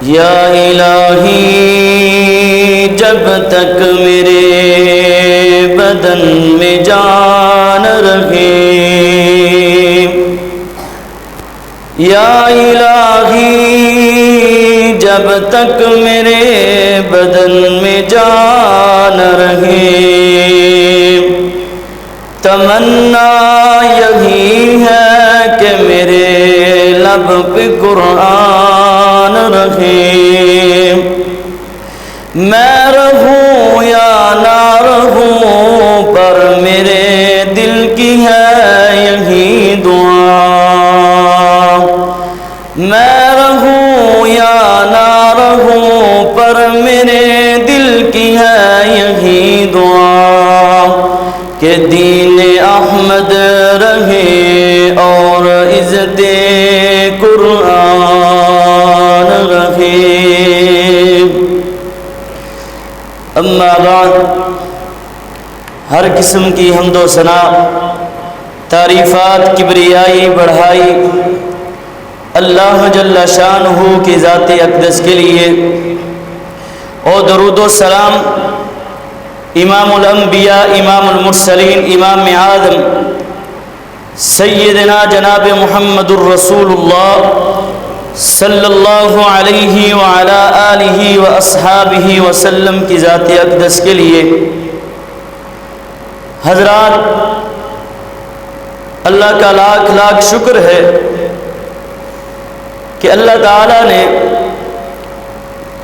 یا الہی جب تک میرے بدن میں جان رہے، یا الہی جب تک میرے بدن میں جان رہے، تمنا یہی ہے کہ میرے لب پہ قرآن رہے، میں رہوں یا نہ رہوں پر میرے دل کی ہے یہی دعا، میں رہوں یا نہ رہوں پر میرے دل کی ہے یہی دعا کہ دین احمد رہے اور عزت قرآن رہے۔ اما بعد، ہر قسم کی حمد و ثنا، تعریفات، کبریائی، بڑھائی اللہ جل شانہ کی ذات اقدس کے لیے، اور درود و سلام امام الانبیاء، امام المرسلین، امام اعظم سیدنا جناب محمد الرسول اللہ صلی اللہ علیہ وعلا آلہ واصحابہ وسلم کی ذات اقدس کے لیے۔ حضرات، اللہ کا لاکھ لاکھ شکر ہے کہ اللہ تعالیٰ نے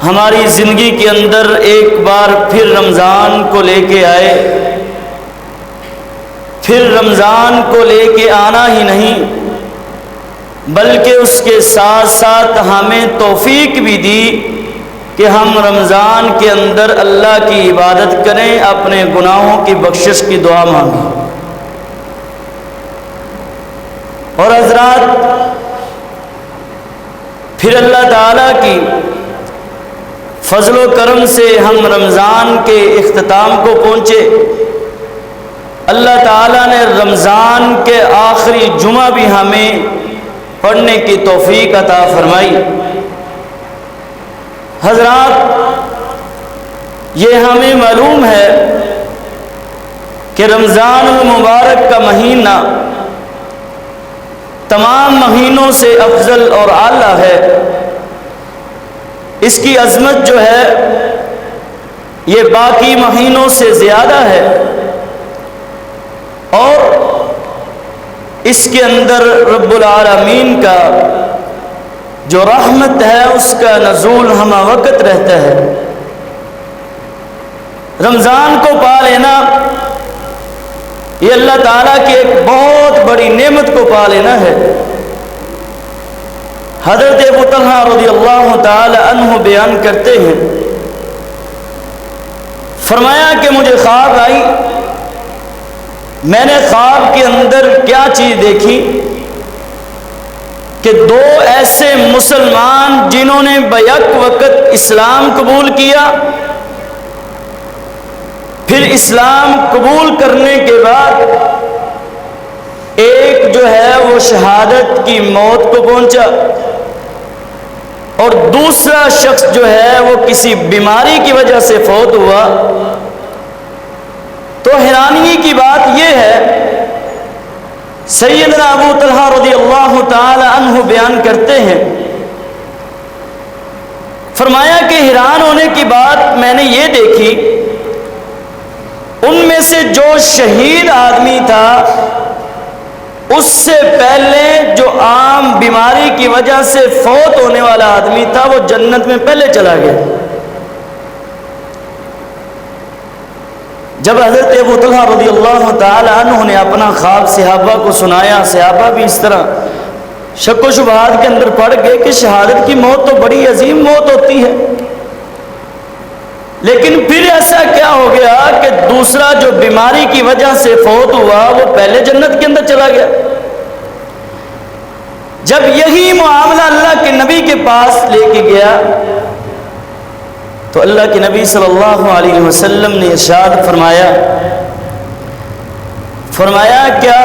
ہماری زندگی کے اندر ایک بار پھر رمضان کو لے کے آئے، پھر رمضان کو لے کے آنا ہی نہیں بلکہ اس کے ساتھ ساتھ ہمیں توفیق بھی دی کہ ہم رمضان کے اندر اللہ کی عبادت کریں، اپنے گناہوں کی بخشش کی دعا مانگیں۔ اور حضرات، پھر اللہ تعالیٰ کی فضل و کرم سے ہم رمضان کے اختتام کو پہنچے۔ اللہ تعالیٰ نے رمضان کے آخری جمعہ بھی ہمیں پڑھنے کی توفیق عطا فرمائی۔ حضرات، یہ ہمیں معلوم ہے کہ رمضان المبارک کا مہینہ تمام مہینوں سے افضل اور اعلیٰ ہے۔ اس کی عظمت جو ہے یہ باقی مہینوں سے زیادہ ہے، اور اس کے اندر رب العالمین کا جو رحمت ہے اس کا نزول ہمہ وقت رہتا ہے۔ رمضان کو پا لینا یہ اللہ تعالیٰ کی ایک بہت بڑی نعمت کو پا لینا ہے۔ حضرت ابو طلحہ رضی اللہ تعالی عنہ بیان کرتے ہیں، فرمایا کہ مجھے خواب آئی، میں نے خواب کے اندر کیا چیز دیکھی کہ دو ایسے مسلمان جنہوں نے بیک وقت اسلام قبول کیا، پھر اسلام قبول کرنے کے بعد ایک جو ہے وہ شہادت کی موت کو پہنچا، اور دوسرا شخص جو ہے وہ کسی بیماری کی وجہ سے فوت ہوا۔ تو حیرانی کی بات یہ ہے، سیدنا ابو طلحہ رضی اللہ تعالی عنہ بیان کرتے ہیں، فرمایا کہ حیران ہونے کی بات میں نے یہ دیکھی، ان میں سے جو شہید آدمی تھا اس سے پہلے جو عام بیماری کی وجہ سے فوت ہونے والا آدمی تھا وہ جنت میں پہلے چلا گیا۔ جب حضرت ابو طلحہ رضی اللہ تعالی عنہ نے اپنا خواب صحابہ کو سنایا، صحابہ بھی اس طرح شک و شبہات کے اندر پڑ گئے کہ شہادت کی موت تو بڑی عظیم موت ہوتی ہے، لیکن پھر ایسا کیا ہو گیا کہ دوسرا جو بیماری کی وجہ سے فوت ہوا وہ پہلے جنت کے اندر چلا گیا؟ جب یہی معاملہ اللہ کے نبی کے پاس لے کے گیا تو اللہ کے نبی صلی اللہ علیہ وسلم نے ارشاد فرمایا کیا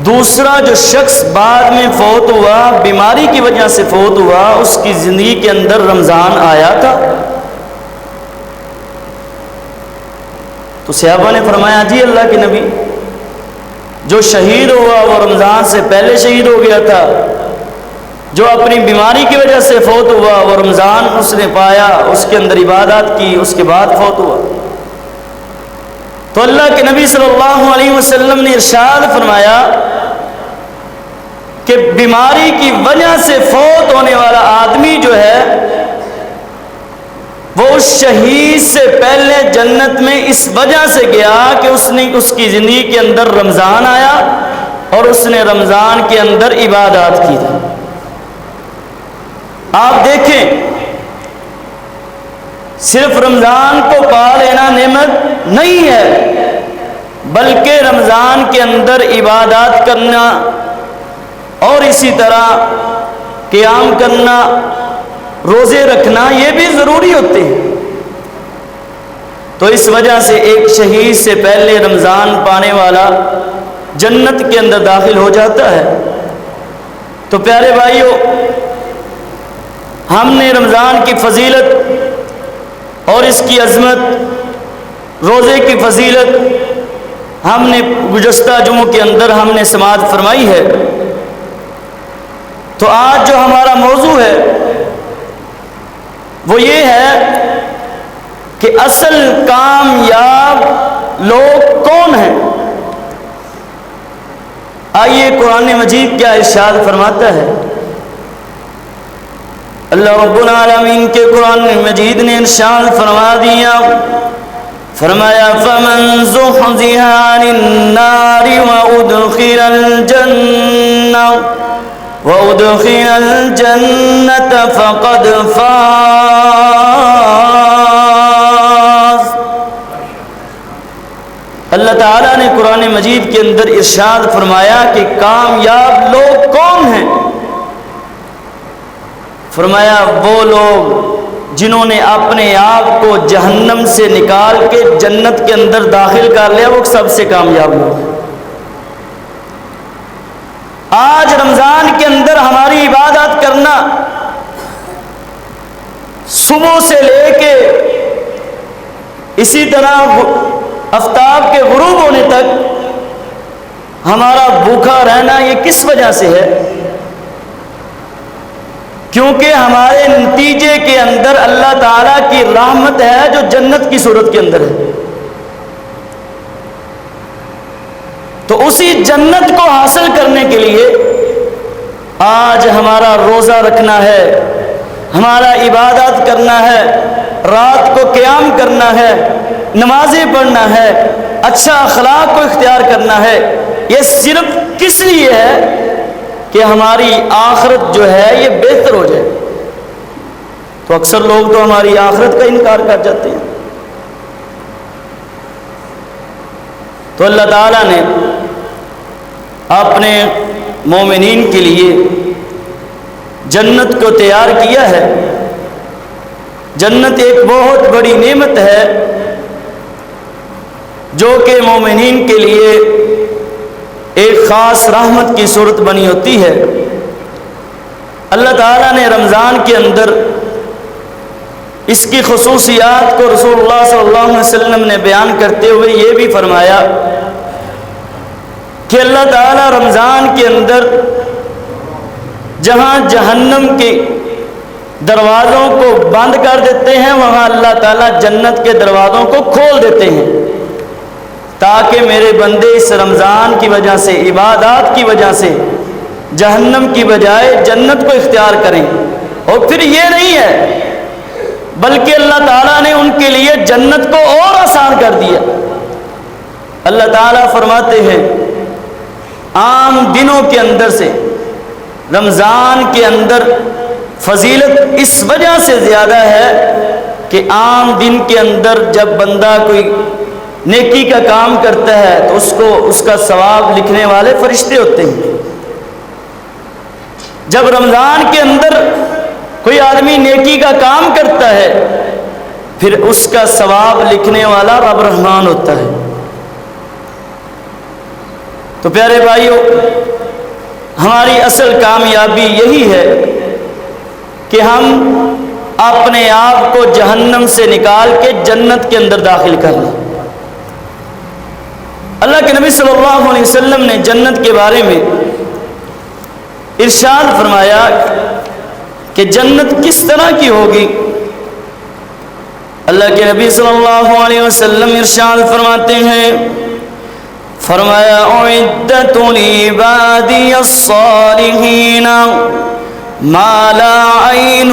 دوسرا جو شخص بعد میں فوت ہوا، بیماری کی وجہ سے فوت ہوا، اس کی زندگی کے اندر رمضان آیا تھا؟ تو صحابہ نے فرمایا جی اللہ کے نبی، جو شہید ہوا وہ رمضان سے پہلے شہید ہو گیا تھا، جو اپنی بیماری کی وجہ سے فوت ہوا وہ رمضان اس نے پایا، اس کے اندر عبادات کی، اس کے بعد فوت ہوا۔ تو اللہ کے نبی صلی اللہ علیہ وسلم نے ارشاد فرمایا کہ بیماری کی وجہ سے فوت ہونے والا آدمی جو ہے وہ اس شہید سے پہلے جنت میں اس وجہ سے گیا کہ اس کی زندگی کے اندر رمضان آیا اور اس نے رمضان کے اندر عبادات کی تھی۔ آپ دیکھیں، صرف رمضان کو پا لینا نعمت نہیں ہے، بلکہ رمضان کے اندر عبادات کرنا اور اسی طرح قیام کرنا، روزے رکھنا، یہ بھی ضروری ہوتے ہیں۔ تو اس وجہ سے ایک شہید سے پہلے رمضان پانے والا جنت کے اندر داخل ہو جاتا ہے۔ تو پیارے بھائیوں، ہم نے رمضان کی فضیلت اور اس کی عظمت، روزے کی فضیلت ہم نے گزشتہ جمعوں کے اندر ہم نے سماعت فرمائی ہے۔ تو آج جو ہمارا موضوع ہے وہ یہ ہے کہ اصل کامیاب لوگ کون ہیں۔ آئیے قرآن مجید کیا ارشاد فرماتا ہے۔ اللہ رب العالمین کے قرآن مجید نے ارشاد فرما دیا، فرمایا فَمَن زُحْزِحَ عَنِ النَّارِ وَأُدْخِلَ الْجَنَّةَ فَقَدْ فَازَ۔ اللہ تعالیٰ نے قرآن مجید کے اندر ارشاد فرمایا کہ کامیاب لوگ کون ہیں۔ فرمایا وہ لوگ جنہوں نے اپنے آپ کو جہنم سے نکال کے جنت کے اندر داخل کر لیا، وہ سب سے کامیاب لوگ ہیں۔ آج رمضان کے اندر ہماری عبادت کرنا، صبح سے لے کے اسی طرح آفتاب کے غروب ہونے تک ہمارا بھوکا رہنا، یہ کس وجہ سے ہے؟ کیونکہ ہمارے نتیجے کے اندر اللہ تعالیٰ کی رحمت ہے جو جنت کی صورت کے اندر ہے۔ تو اسی جنت کو حاصل کرنے کے لیے آج ہمارا روزہ رکھنا ہے، ہمارا عبادت کرنا ہے، رات کو قیام کرنا ہے، نمازیں پڑھنا ہے، اچھا اخلاق کو اختیار کرنا ہے۔ یہ صرف کس لیے ہے کہ ہماری آخرت جو ہے یہ بہتر ہو جائے۔ تو اکثر لوگ تو ہماری آخرت کا انکار کر جاتے ہیں۔ تو اللہ تعالیٰ نے اپنے مومنین کے لیے جنت کو تیار کیا ہے۔ جنت ایک بہت بڑی نعمت ہے جو کہ مومنین کے لیے ایک خاص رحمت کی صورت بنی ہوتی ہے۔ اللہ تعالیٰ نے رمضان کے اندر اس کی خصوصیات کو رسول اللہ صلی اللہ علیہ وسلم نے بیان کرتے ہوئے یہ بھی فرمایا کہ اللہ تعالیٰ رمضان کے اندر جہاں جہنم کے دروازوں کو بند کر دیتے ہیں، وہاں اللہ تعالیٰ جنت کے دروازوں کو کھول دیتے ہیں تاکہ میرے بندے اس رمضان کی وجہ سے، عبادات کی وجہ سے جہنم کی بجائے جنت کو اختیار کریں۔ اور پھر یہ نہیں ہے بلکہ اللہ تعالیٰ نے ان کے لیے جنت کو اور آسان کر دیا۔ اللہ تعالیٰ فرماتے ہیں عام دنوں کے اندر سے رمضان کے اندر فضیلت اس وجہ سے زیادہ ہے کہ عام دن کے اندر جب بندہ کوئی نیکی کا کام کرتا ہے تو اس کا ثواب لکھنے والے فرشتے ہوتے ہیں۔ جب رمضان کے اندر کوئی آدمی نیکی کا کام کرتا ہے پھر اس کا ثواب لکھنے والا رب رحمان ہوتا ہے۔ تو پیارے بھائیوں، ہماری اصل کامیابی یہی ہے کہ ہم اپنے آپ کو جہنم سے نکال کے جنت کے اندر داخل کر لیں۔ اللہ کے نبی صلی اللہ علیہ وسلم نے جنت کے بارے میں ارشاد فرمایا کہ جنت کس طرح کی ہوگی۔ اللہ کے نبی صلی اللہ علیہ وسلم ارشاد فرماتے ہیں، فرمایا اعدت لعبادی الصالحین ما لا عین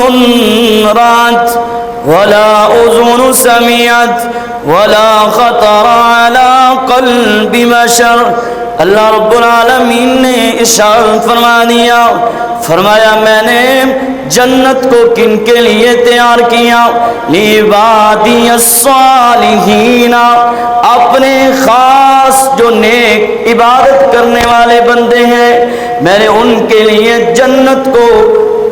رأت ولا اذن سمعت ولا خطر على قلب بشر۔ اللہ رب العالمین نے ارشاد فرما دیا، فرمایا میں نے جنت کو کن کے لیے تیار کیا؟ لعبادی الصالحین، اپنے خاص جو نیک عبادت کرنے والے بندے ہیں، میں نے ان کے لیے جنت کو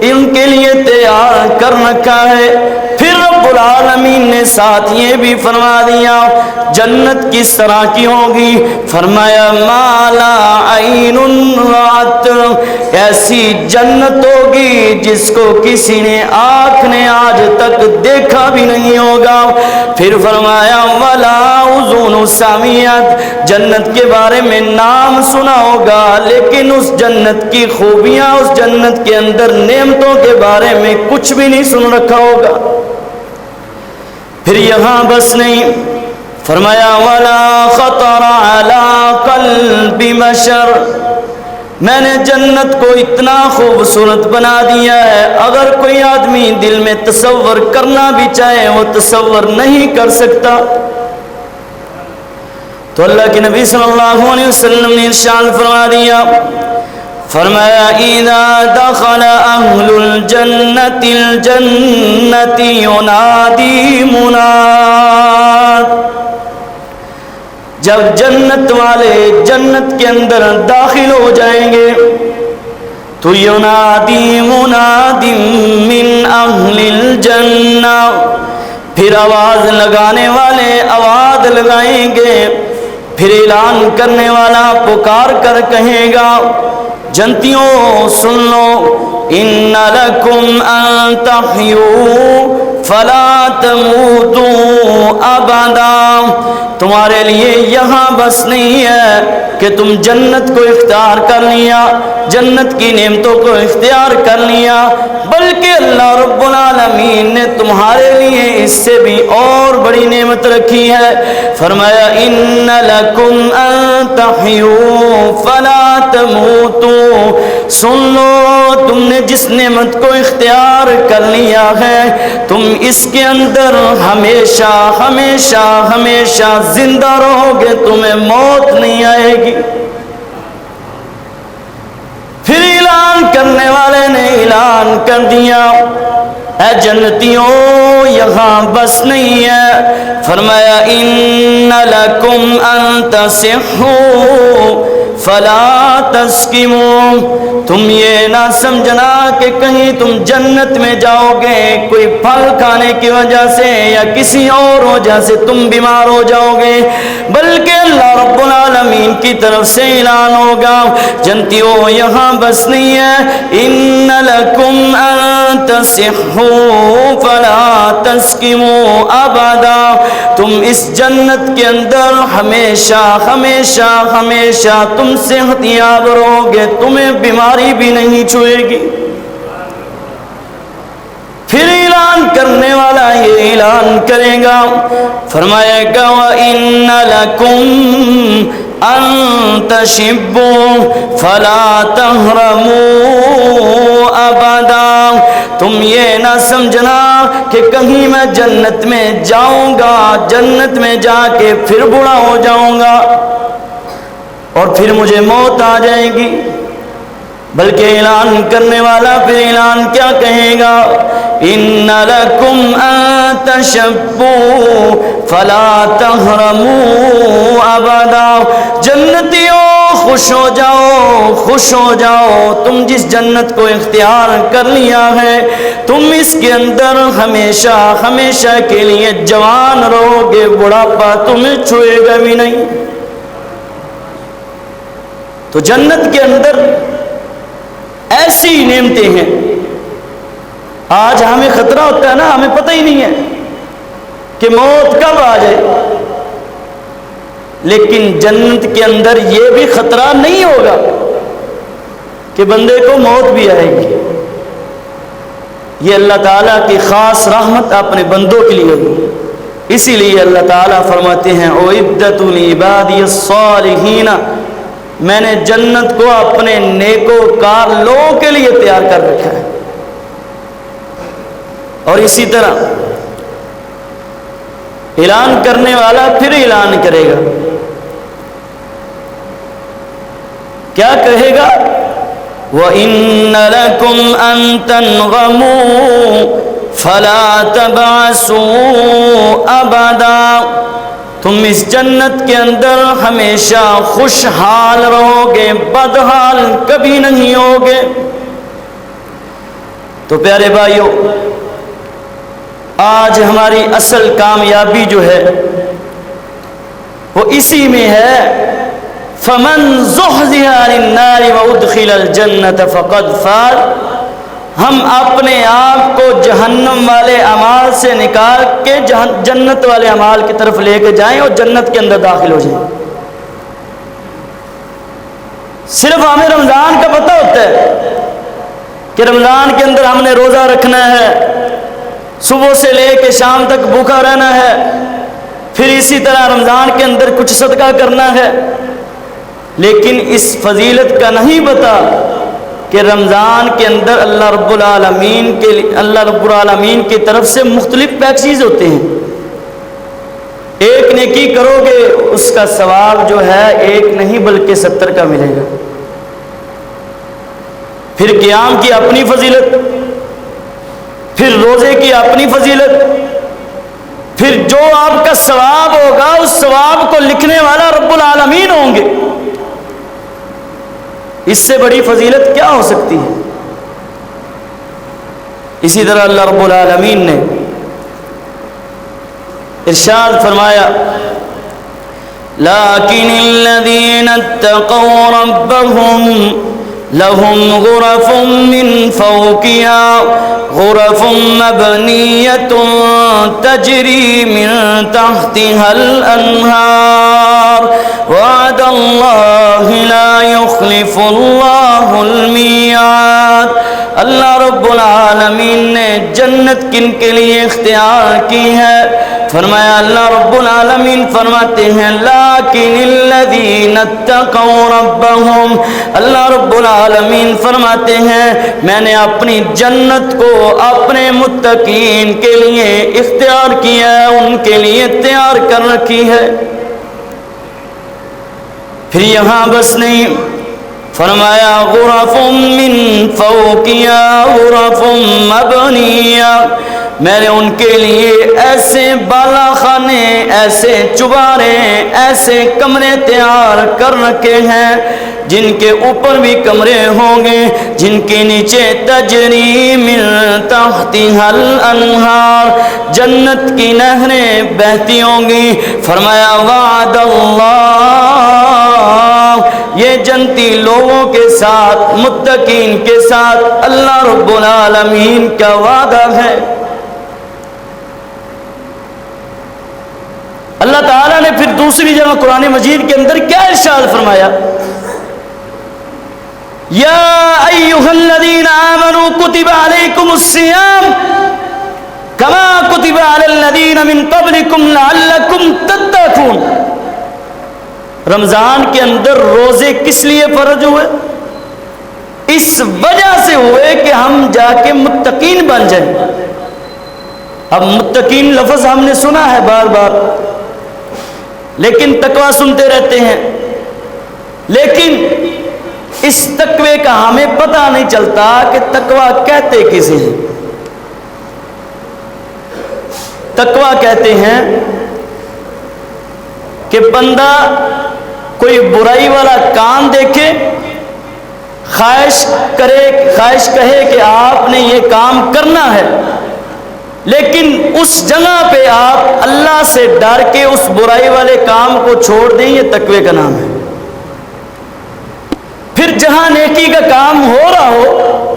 ان کے لیے تیار کر رکھا ہے۔ پھر رب العالمین نے ساتھ یہ بھی فرما دیا جنت کس طرح کی ہوگی، فرمایا ما لا عین رأت، ایسی جنت ہوگی جس کو کسی نے آنکھ نے آج تک دیکھا بھی نہیں ہوگا۔ پھر فرمایا ولا اذن سمعت، جنت کے بارے میں نام سنا ہوگا لیکن اس جنت کی خوبیاں، اس جنت کے اندر نعمتوں کے بارے میں کچھ بھی نہیں سن رکھا ہوگا۔ پھر یہاں بس نہیں، فرمایا ولا خطر علی قلب بشر، میں نے جنت کو اتنا خوبصورت بنا دیا ہے اگر کوئی آدمی دل میں تصور کرنا بھی چاہے وہ تصور نہیں کر سکتا۔ تو اللہ کے نبی صلی اللہ علیہ وسلم نے ارشاد فرما دیا، فرمایا اذا دخل اہل الجنت الجنت ینادی مناد، جب جنت والے جنت کے اندر داخل ہو جائیں گے تو ینادی مناد من اہل الجنہ، پھر آواز لگانے والے آواز لگائیں گے، پھر اعلان کرنے والا پکار کر کہے گا جنتیوں سن لو، ان لکم ان تحیوا فلا تموتوا ابدا، تمہارے لیے یہاں بس نہیں ہے کہ تم جنت کو اختیار کر لیا، جنت کی نعمتوں کو اختیار کر لیا، بلکہ اللہ رب العالمین نے تمہارے لیے اس سے بھی اور بڑی نعمت رکھی ہے۔ فرمایا ان لکم ان تحیوا فلا تموتوا، سن لو تم نے جس نعمت کو اختیار کر لیا ہے تم اس کے اندر ہمیشہ ہمیشہ ہمیشہ زندہ رہو گے، تمہیں موت نہیں آئے گی۔ پھر اعلان کرنے والے نے اعلان کر دیا اے جنتیوں یہاں بس نہیں ہے، فرمایا ان لکم ان تصحوا فلا تسقموا، تم یہ نہ سمجھنا کہ کہیں تم جنت میں جاؤ گے کوئی پھل کھانے کی وجہ سے یا کسی اور وجہ سے تم بیمار ہو جاؤ گے، بلکہ اللہ رب العالمین کی طرف سے اعلان ہوگا جنتیوں یہاں بس نہیں ہے، ان لکم ان تصحوا فلا تسقموا ابدا، تم اس جنت کے اندر ہمیشہ ہمیشہ ہمیشہ تم صحت یاب رہو گے، تمہیں بیماری بھی نہیں چھوئے گی۔ پھر اعلان کرنے والا یہ اعلان کرے گا، فرمائے گا وَإِنَّ لَكُمْ أَن تَشِبُّوا فَلَا تَحْرَمُوا أَبَدًا، تم یہ نہ سمجھنا کہ کہیں میں جنت میں جاؤں گا، جنت میں جا کے پھر بوڑھا ہو جاؤں گا اور پھر مجھے موت آ جائے گی، بلکہ اعلان کرنے والا پھر اعلان کیا کہے گا، ان لکم ان تشبوا فلا تحرموا ابدا، جنتیوں خوش ہو جاؤ خوش ہو جاؤ، تم جس جنت کو اختیار کر لیا ہے تم اس کے اندر ہمیشہ ہمیشہ کے لیے جوان رہو گے، بڑھاپا تمہیں چھوئے گا بھی نہیں۔ تو جنت کے اندر ایسی نعمتیں ہیں، آج ہمیں خطرہ ہوتا ہے نا، ہمیں پتہ ہی نہیں ہے کہ موت کب آ جائے، لیکن جنت کے اندر یہ بھی خطرہ نہیں ہوگا کہ بندے کو موت بھی آئے گی۔ یہ اللہ تعالیٰ کی خاص رحمت اپنے بندوں کے لیے ہوگی، اسی لیے اللہ تعالیٰ فرماتے ہیں اعدت لعبادی الصالحین، میں نے جنت کو اپنے نیکوکار لوگوں کے لیے تیار کر رکھا ہے۔ اور اسی طرح اعلان کرنے والا پھر اعلان کرے گا، کیا کہے گا؟ وَإِنَّ لَكُمْ أَن تَنْغَمُوا فَلَا تَبْعَثُوا أَبَدًا، تم اس جنت کے اندر ہمیشہ خوشحال رہو گے، بدحال کبھی نہیں ہوگے۔ تو پیارے بھائیو، آج ہماری اصل کامیابی جو ہے وہ اسی میں ہے، فَمَنْ زُحْزِحَ عَنِ النَّارِ وَأُدْخِلَ الْجَنَّةَ فَقَدْ فَازَ، ہم اپنے آپ کو جہنم والے اعمال سے نکال کے جنت والے اعمال کی طرف لے کے جائیں اور جنت کے اندر داخل ہو جائیں۔ صرف ہمیں رمضان کا پتہ ہوتا ہے کہ رمضان کے اندر ہم نے روزہ رکھنا ہے، صبح سے لے کے شام تک بھوکا رہنا ہے، پھر اسی طرح رمضان کے اندر کچھ صدقہ کرنا ہے، لیکن اس فضیلت کا نہیں پتہ کہ رمضان کے اندر اللہ رب العالمین کی طرف سے مختلف پیکیج ہوتے ہیں۔ ایک نیکی کرو گے اس کا ثواب جو ہے ایک نہیں بلکہ 70 کا ملے گا۔ پھر قیام کی اپنی فضیلت، پھر روزے کی اپنی فضیلت، پھر جو آپ کا ثواب ہوگا اس ثواب کو لکھنے والا رب العالمین ہوں گے۔ اس سے بڑی فضیلت کیا ہو سکتی ہے؟ اسی طرح اللہ رب العالمین نے ارشاد فرمایا لیکن الذین اتقوا ربهم لهم غرف من فوقها غرف مبنية تجري من تحتها الأنهار وعد الله لا يخلف الله الميعاد۔ اللہ رب العالمین نے جنت کن کے لیے اختیار کی ہے؟ فرمایا اللہ رب العالمین فرماتے ہیں لیکن الذین اتقوا ربهم، اللہ رب العالمین فرماتے ہیں میں نے اپنی جنت کو اپنے متقین کے لیے اختیار کیا ہے، ان کے لیے تیار کر رکھی ہے۔ پھر یہاں بس نہیں، فرمایا غرف من فوقها غرف مبنیہ، میں نے ان کے لیے ایسے بالا خانے، ایسے چبارے، ایسے کمرے تیار کر رکھے ہیں جن کے اوپر بھی کمرے ہوں گے، جن کے نیچے تجری من تحتها الانہار، جنت کی نہریں بہتی ہوں گی۔ فرمایا وعد اللہ، یہ جنتی لوگوں کے ساتھ، متقین کے ساتھ اللہ رب العالمین کا وعدہ ہے۔ اللہ تعالیٰ نے پھر دوسری جگہ قرآن مجید کے اندر کیا ارشاد فرمایا؟ یا ایھا الذین آمنوا کتب علیکم الصیام کما کتب علی الذین من قبلکم لعلکم تتقون۔ رمضان کے اندر روزے کس لیے فرض ہوئے؟ اس وجہ سے ہوئے کہ ہم جا کے متقین بن جائیں۔ اب متقین لفظ ہم نے سنا ہے بار بار، لیکن تقویٰ سنتے رہتے ہیں، لیکن اس تقوی کا ہمیں پتہ نہیں چلتا کہ تقویٰ کہتے کسے ہیں۔ تقویٰ کہتے ہیں کہ بندہ کوئی برائی والا کام دیکھے، خواہش کہے کہ آپ نے یہ کام کرنا ہے، لیکن اس جگہ پہ آپ اللہ سے ڈر کے اس برائی والے کام کو چھوڑ دیں، یہ تقوی کا نام ہے۔ پھر جہاں نیکی کا کام ہو رہا ہو،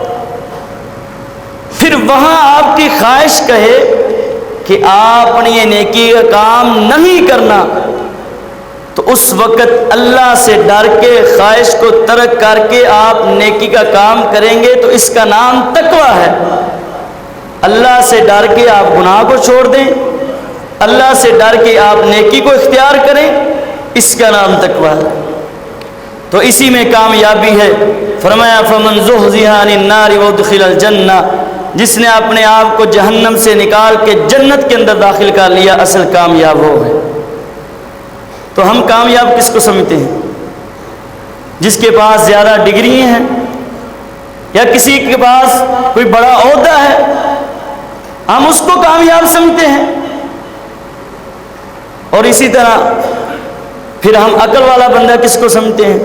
پھر وہاں آپ کی خواہش کہے کہ آپ نے یہ نیکی کا کام نہیں کرنا، تو اس وقت اللہ سے ڈر کے خواہش کو ترک کر کے آپ نیکی کا کام کریں گے تو اس کا نام تقویٰ ہے۔ اللہ سے ڈر کے آپ گناہ کو چھوڑ دیں، اللہ سے ڈر کے آپ نیکی کو اختیار کریں، اس کا نام تقویٰ ہے۔ تو اسی میں کامیابی ہے۔ فرمایا فمن زحزح عن النار وادخل الجنہ، جس نے اپنے آپ کو جہنم سے نکال کے جنت کے اندر داخل کر لیا، اصل کامیاب وہ ہے۔ تو ہم کامیاب کس کو سمجھتے ہیں؟ جس کے پاس زیادہ ڈگری ہیں یا کسی کے پاس کوئی بڑا عہدہ ہے، ہم اس کو کامیاب سمجھتے ہیں۔ اور اسی طرح پھر ہم عقل والا بندہ کس کو سمجھتے ہیں؟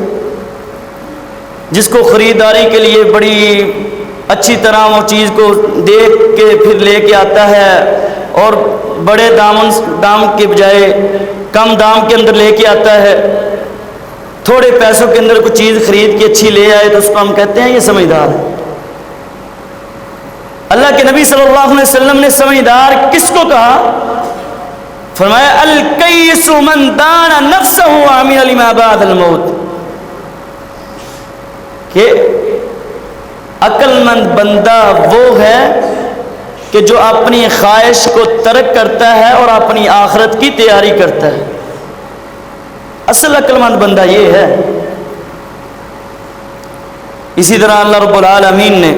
جس کو خریداری کے لیے بڑی اچھی طرح وہ چیز کو دیکھ کے پھر لے کے آتا ہے، اور بڑے دام کے بجائے کم دام کے اندر لے کے آتا ہے، تھوڑے پیسوں کے اندر کوئی چیز خرید کے اچھی لے آئے تو اس کو ہم کہتے ہیں یہ سمجھدار ہے۔ اللہ کے نبی صلی اللہ علیہ وسلم نے سمجھدار کس کو کہا؟ فرمایا الکیس من دان نفسہ وعمل لما بعد الموت، کہ عقل مند بندہ وہ ہے کہ جو اپنی خواہش کو ترک کرتا ہے اور اپنی آخرت کی تیاری کرتا ہے۔ اصل عقل مند بندہ یہ ہے۔ اسی طرح اللہ رب العالمین نے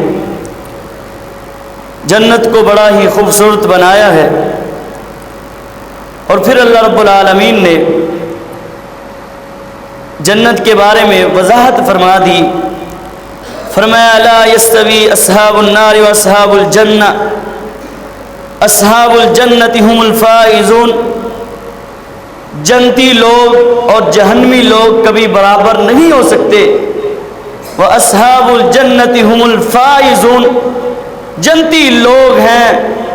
جنت کو بڑا ہی خوبصورت بنایا ہے، اور پھر اللہ رب العالمین نے جنت کے بارے میں وضاحت فرما دی۔ فرمایا لا یستوی اصحاب النار و اصحاب الجنہ، اصحاب الجنت هم الفائزون، جنتی لوگ اور جہنمی لوگ کبھی برابر نہیں ہو سکتے۔ واصحاب الجنت هم الفائزون، جنتی لوگ ہیں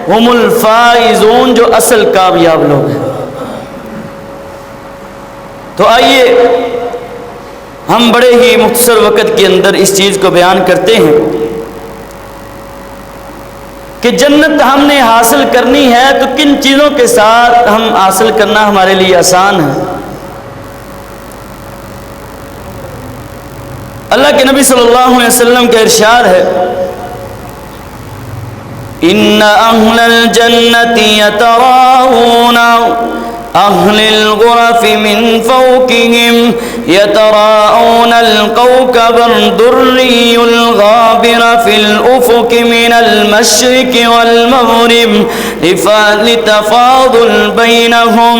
هم الفائزون، جو اصل کامیاب لوگ ہیں۔ تو آئیے ہم بڑے ہی مختصر وقت کے اندر اس چیز کو بیان کرتے ہیں کہ جنت ہم نے حاصل کرنی ہے تو کن چیزوں کے ساتھ ہم حاصل کرنا ہمارے لیے آسان ہے۔ اللہ کے نبی صلی اللہ علیہ وسلم کا ارشاد ہے ان اہل الجنت یتراءون اہل الغرف من فوقهم يتراءون الكوكب الدري الغابر في الأفق من المشرق والمغرب لتفاضل بينهم۔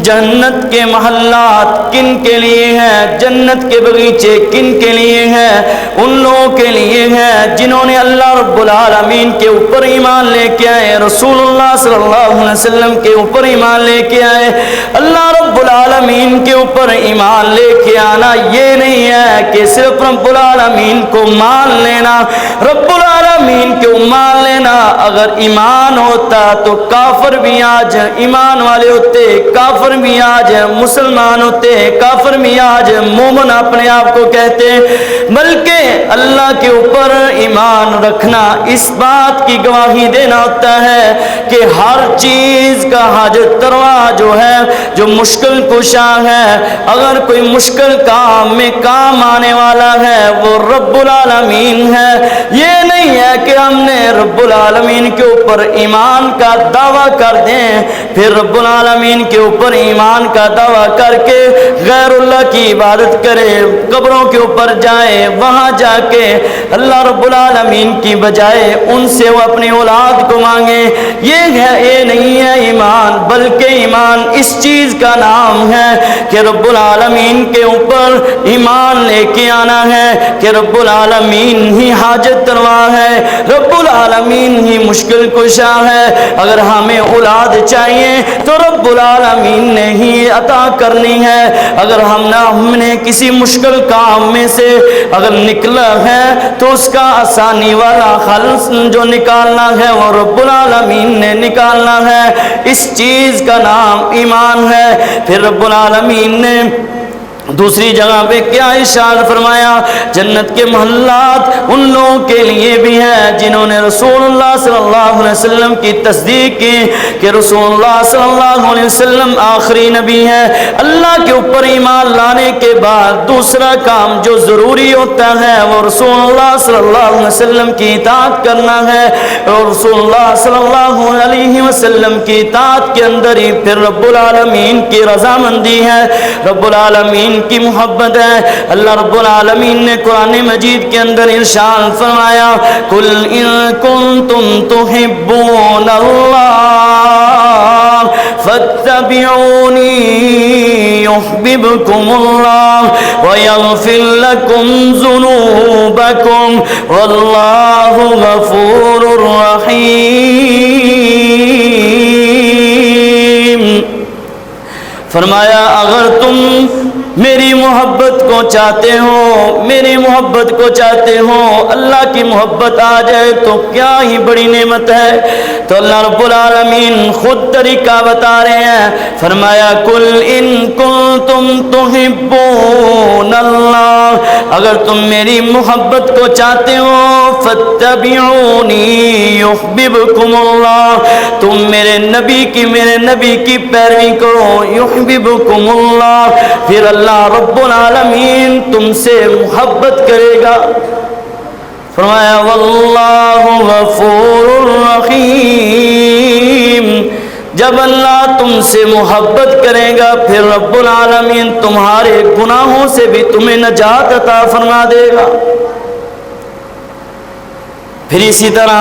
جنت کے محلات کن کے لیے ہیں؟ جنت کے بغیچے کن کے لیے ہیں؟ ان لوگوں کے لیے ہیں جنہوں نے اللہ رب العالمین کے اوپر ایمان لے کے آئے، رسول اللہ صلی اللہ علیہ وسلم کے اوپر ایمان لے کے آئے۔ اللہ رب العالمین کے اوپر ایمان لے کے آنا یہ نہیں ہے کہ صرف رب العالمین کو مان لینا، رب العالمین کو مان لینا۔ اگر ایمان ہوتا تو کافر بھی آج ایمان والے ہوتے، کافر بھی آج مسلمان ہوتے، کافر بھی آج مومن اپنے آپ کو کہتے، بلکہ اللہ کے اوپر ایمان رکھنا اس بات کی گواہی دینا ہوتا ہے کہ ہر چیز کا حاجت روا جو ہے، جو مشکل کشا ہے، اگر کوئی مشکل کام میں کام آنے والا ہے وہ رب العالمین ہے۔ یہ نہیں ہے کہ ہم نے رب العالمین کے اوپر ایمان کا دعویٰ کر دیں، پھر رب العالمین کے اوپر ایمان کا دعویٰ کر کے غیر اللہ کی عبادت کریں، قبروں کے اوپر جائیں، وہاں جا کے اللہ رب العالمین کی بجائے ان سے وہ اپنی اولاد کو مانگیں۔ یہ نہیں ہے ایمان، بلکہ ایمان اس چیز کا نام ہے کہ رب العالمین کے اوپر ایمان لے کے آنا ہے کہ رب العالمین ہی حاجت روا ہے، رب العالمین ہی مشکل کشا ہے۔ اگر ہمیں اولاد چاہیے تو رب العالمین نے ہی عطا کرنی ہے۔ اگر ہم نے کسی مشکل کام میں سے اگر نکلا ہے تو اس کا آسانی والا حل جو نکالنا ہے وہ رب العالمین نے نکالنا ہے۔ اس چیز کا نام ایمان ہے۔ پھر رب العالمین نے دوسری جگہ پہ کیا ارشاد فرمایا؟ جنت کے محلات ان لوگوں کے لیے بھی ہیں جنہوں نے رسول اللہ صلی اللہ علیہ وسلم کی تصدیق کی کہ رسول اللہ صلی اللہ علیہ وسلم آخری نبی ہے۔ اللہ کے اوپر ایمان لانے کے بعد دوسرا کام جو ضروری ہوتا ہے وہ رسول اللہ صلی اللہ علیہ وسلم کی اطاعت کرنا ہے، اور رسول اللہ صلی اللہ علیہ وسلم کی اطاعت کے اندر ہی پھر رب العالمین کی رضامندی ہے، رب العالمین کی محبت ہے۔ اللہ رب العالمین نے قرآن مجید کے اندر ارشاد فرمایا قل ان کنتم تحبون اللہ فاتبعونی یحببکم اللہ ویغفر لکم ذنوبکم واللہ غفور رحیم۔ فرمایا اگر تم میری محبت کو چاہتے ہو، میری محبت کو چاہتے ہو، اللہ کی محبت آ جائے تو کیا ہی بڑی نعمت ہے۔ تو اللہ رب العالمین خود طریقہ بتا رہے ہیں، فرمایا قل ان کنتم تحبون اللہ، اگر تم میری محبت کو چاہتے ہو فاتبعونی یحببکم اللہ، تم میرے نبی کی پیروی کرو، یحببکم اللہ، پھر اللہ رب العالمین تم سے محبت کرے گا۔ فرمایا واللہ غفور رحیم، جب اللہ تم سے محبت کرے گا پھر رب العالمین تمہارے گناہوں سے بھی تمہیں نجات عطا فرما دے گا۔ پھر اسی طرح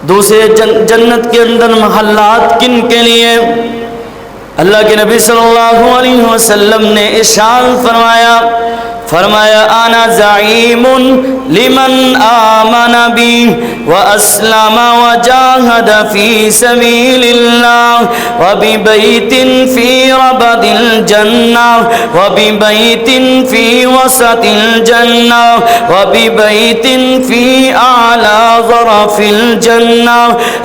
دوسرے جنت کے اندر محلات کن کے لیے؟ اللہ کے نبی صلی اللہ علیہ وسلم نے ارشاد فرمایا انا زعیم لمن آمن بی واسلم وجاہد فی سبیل اللہ وببیت فی ربد الجنہ وببیت فی وسط الجنہ وببیت فی اعلی ظرف الجنہ۔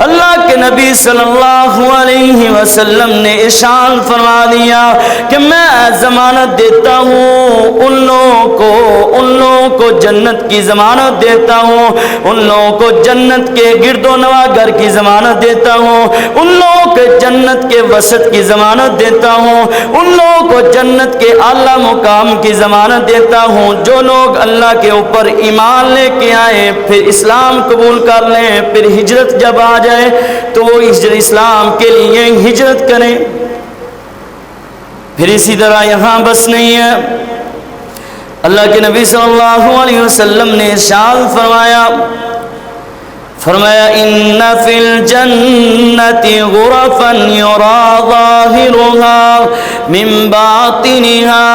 اللہ کے نبی صلی اللہ علیہ وسلم نے ارشاد فرما دیا کہ میں ضمانت دیتا ہوں ان لوگوں کو جنت کی ضمانت دیتا ہوں، ان لوگوں کو جنت کے گرد و نواح گھر کی ضمانت دیتا ہوں، ان لوگوں کو جنت کے وسط کی ضمانت دیتا ہوں، ان لوگوں کو جنت کے اعلیٰ مقام کی ضمانت دیتا ہوں جو لوگ اللہ کے اوپر ایمان لے کے آئے، پھر اسلام قبول کر لیں، پھر ہجرت جب آ جائے تو وہ اسلام کے لیے ہجرت کریں۔ پھر اسی طرح یہاں بس نہیں ہے، اللہ کے نبی صلی اللہ علیہ وسلم نے ارشاد فرمایا ان فی الجنت غرفا یرا ظاہرها من باطنها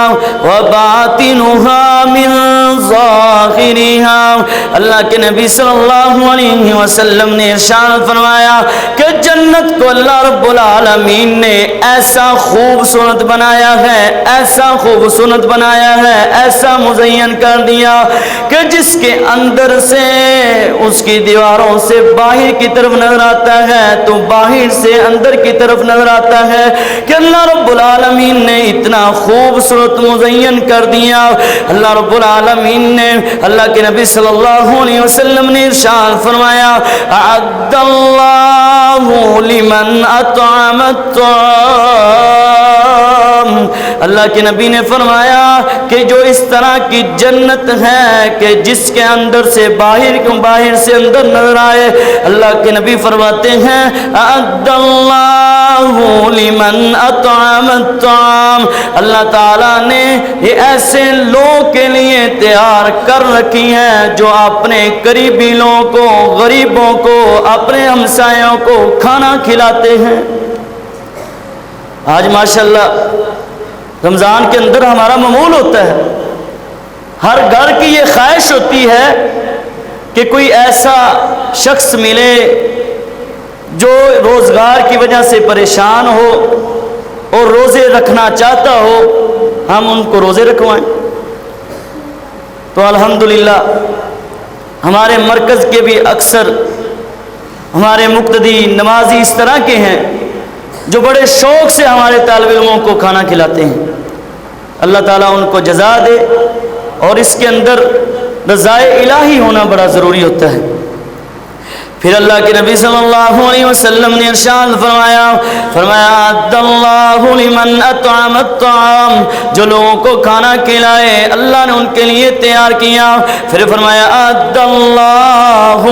وباطنها من ظاہرها۔ اللہ کے نبی صلی اللہ علیہ وسلم نے ارشاد فرمایا کہ جنت کو اللہ رب العالمین نے ایسا خوبصورت بنایا ہے، ایسا خوبصورت بنایا ہے، ایسا مزین کر دیا کہ جس کے اندر سے اس کی دیواروں سے باہر کی طرف نظر آتا ہے تو باہر سے اندر کی طرف نظر آتا ہے کہ اللہ رب العالمین نے اتنا خوبصورت مزین کر دیا۔ اللہ رب العالمین نے، اللہ کے نبی صلی اللہ علیہ وسلم نے ارشاد فرمایا اعد اللہ لمن اطعم الطعام، اللہ کے نبی نے فرمایا کہ جو اس طرح کی جنت ہے کہ جس کے اندر سے باہر سے اندر نظر آئے، اللہ کے نبی فرماتے ہیں اعد اللہ لمن اطعم الطعام، اللہ تعالیٰ نے یہ ایسے لوگوں کے لیے تیار کر رکھی ہیں جو اپنے قریبی لوگوں کو، غریبوں کو، اپنے ہمسایوں کو کھانا کھلاتے ہیں۔ آج ماشاءاللہ رمضان کے اندر ہمارا معمول ہوتا ہے، ہر گھر کی یہ خواہش ہوتی ہے کہ کوئی ایسا شخص ملے جو روزگار کی وجہ سے پریشان ہو اور روزے رکھنا چاہتا ہو، ہم ان کو روزے رکھوائیں۔ تو الحمدللہ ہمارے مرکز کے بھی اکثر ہمارے مقتدی نمازی اس طرح کے ہیں جو بڑے شوق سے ہمارے طالب علموں کو کھانا کھلاتے ہیں۔ اللہ تعالیٰ ان کو جزا دے، اور اس کے اندر رضائے الہی ہونا بڑا ضروری ہوتا ہے۔ پھر اللہ کے نبی صلی اللہ علیہ وسلم نے ارشاد فرمایا عد اللہ لمن اطعم الطعام، جو لوگوں کو کھانا کھلائے اللہ نے ان کے لیے تیار کیا۔ پھر فرمایا عد اللہ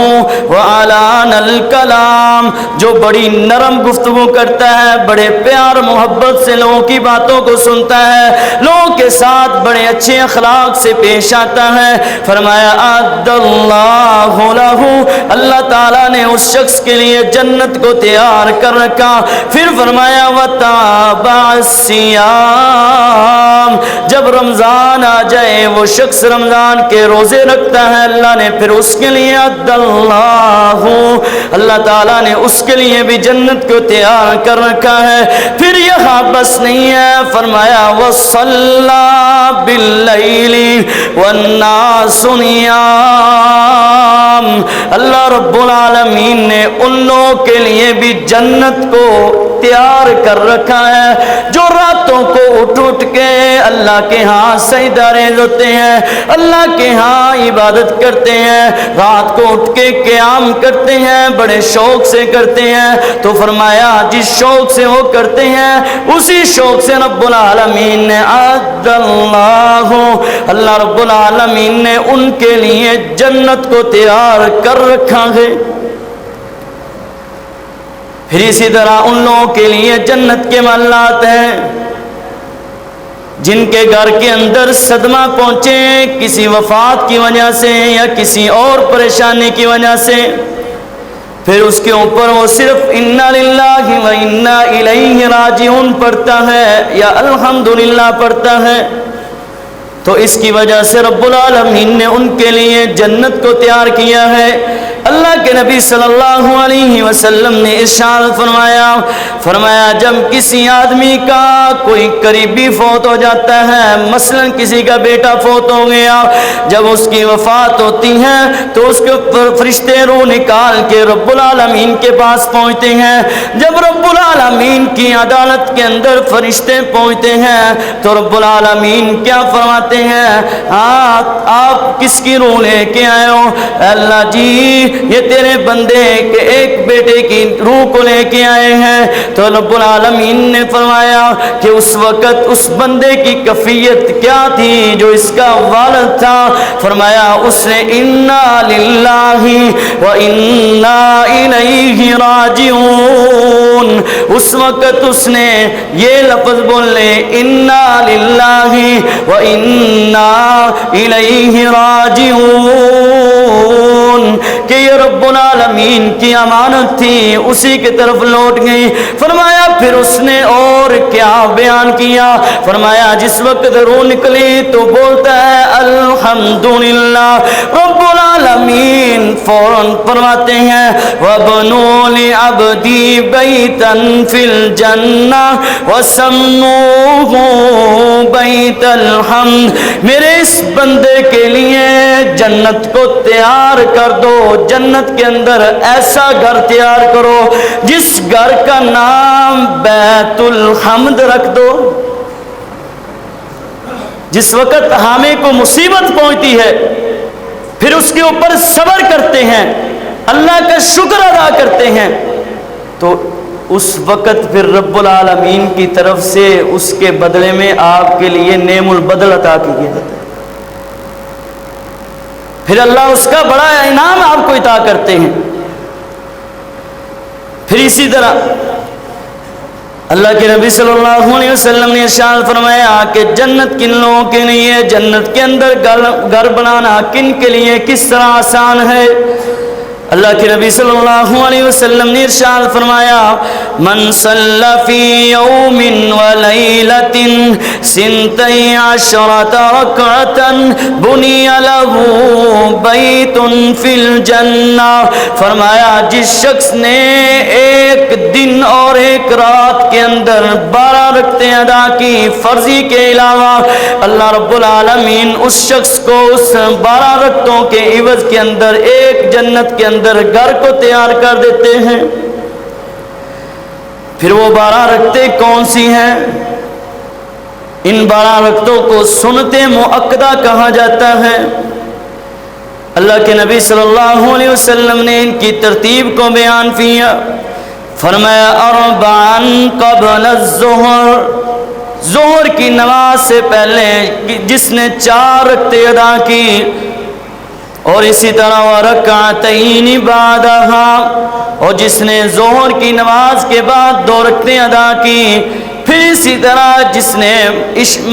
وعلان الکلام، جو بڑی نرم گفتگو کرتا ہے، بڑے پیار محبت سے لوگوں کی باتوں کو سنتا ہے، لوگوں کے ساتھ بڑے اچھے اخلاق سے پیش آتا ہے۔ فرمایا عد اللہ لہ، اللہ تعالیٰ نے اس شخص کے لیے جنت کو تیار کر رکھا۔ پھر فرمایا وتابع الصیام، جب رمضان آ جائے وہ شخص رمضان کے روزے رکھتا ہے، اللہ نے پھر اس کے لیے عد اللہ تعالیٰ نے اس کے لیے بھی جنت کو تیار کر رکھا ہے۔ پھر یہاں بس نہیں ہے، فرمایا وصلی باللیل والناس نیام، اللہ رب العالمین نے ان لوگوں کے لیے بھی جنت کو تیار کر رکھا ہے جو راتوں کو اٹھ کے اللہ کے ہاں سجدہ ریز ہوتے ہیں، اللہ کے ہاں عبادت کرتے ہیں، رات کو اٹھ کے قیام کرتے ہیں، بڑے شوق سے کرتے ہیں۔ تو فرمایا جس شوق سے وہ کرتے ہیں اسی شوق سے رب العالمین نے عد اللہ رب العالمین نے ان کے لیے جنت کو تیار کر رکھا ہے۔ پھر اسی طرح ان لوگوں کے لیے جنت کے محلات ہیں جن کے گھر کے اندر صدمہ پہنچے کسی وفات کی وجہ سے یا کسی اور پریشانی کی وجہ سے، پھر اس کے اوپر وہ صرف انا للہ و انا الیہ راجعون پڑھتا ہے یا الحمدللہ پڑھتا ہے، تو اس کی وجہ سے رب العالمین نے ان کے لیے جنت کو تیار کیا ہے۔ اللہ کے نبی صلی اللہ علیہ وسلم نے ارشاد فرمایا جب کسی آدمی کا کوئی قریبی فوت ہو جاتا ہے، مثلا کسی کا بیٹا فوت ہو گیا، جب اس کی وفات ہوتی ہے تو اس کے اوپر فرشتے روح نکال کے رب العالمین کے پاس پہنچتے ہیں۔ جب رب العالمین کی عدالت کے اندر فرشتے پہنچتے ہیں تو رب العالمین کیا فرماتے ہیں، آپ کس کی روح لے کے آئے ہو؟ اللہ جی یہ تیرے بندے کے ایک بیٹے کی روح کو لے کے آئے ہیں۔ تو رب العالمین نے فرمایا کہ اس وقت اس بندے کی کیفیت کیا تھی جو اس کا والد تھا؟ فرمایا اس نے انا للہ و انا الیہ راجعون، اس وقت اس نے یہ لفظ بولے انا للہ و انا الیہ راجعون، کہ یہ رب العالمین کی امانت تھی اسی کی طرف لوٹ گئی۔ فرمایا پھر اس نے اور کیا بیان کیا؟ فرمایا جس وقت روح نکلی تو بولتا ہے الحمدللہ، رب العالمین فوراً فرماتے ہیں وَبْنُوا لِعَبْدِي بَيْتًا فِي الْجَنَّةِ وَسَمُّوهُ بَيْتَ الْحَمْدِ، میرے اس بندے کے لیے جنت کو تیار کر دو، جنت کے اندر ایسا گھر تیار کرو جس گھر کا نام بیت الحمد رکھ دو۔ جس وقت حامے کو مصیبت پہنچتی ہے پھر اس کے اوپر صبر کرتے ہیں، اللہ کا شکر ادا کرتے ہیں، تو اس وقت پھر رب العالمین کی طرف سے اس کے بدلے میں آپ کے لیے نعم البدل عطا کیا جاتا ہے۔ پھر اللہ اس کا بڑا انعام آپ کو عطا کرتے ہیں۔ پھر اسی طرح اللہ کے نبی صلی اللہ علیہ وسلم نے ارشاد فرمایا کہ جنت کن لوگوں کے لیے، جنت کے اندر گھر بنانا کن کے لیے کس طرح آسان ہے؟ اللہ کے نبی صلی اللہ علیہ وسلم نے ارشاد فرمایا من صلی فی یوم ولیلۃ 12 رکعۃ بنی لہ بیت فی الجنہ، فرمایا جس شخص نے ایک دن اور ایک رات کے اندر 12 رکعتیں ادا کی فرضی کے علاوہ، اللہ رب العالمین اس شخص کو اس 12 رکعتوں کے عوض کے اندر ایک جنت کے اندر گھر کو تیار کر دیتے ہیں۔ پھر وہ 12 رکعتیں کون سی ہیں؟ ان 12 رکعتوں کو سنت مؤکدہ کہا جاتا ہے۔ اللہ کے نبی صلی اللہ علیہ وسلم نے ان کی ترتیب کو بیان کیا، فرمایا اربعا قبل الظہر، ظہر کی نماز سے پہلے جس نے 4 رکعتیں ادا کی، اور اسی طرح ورکعتین بعدہا، اور جس نے ظہر کی نماز کے بعد 2 رکعتیں ادا کی، پھر اسی طرح جس نے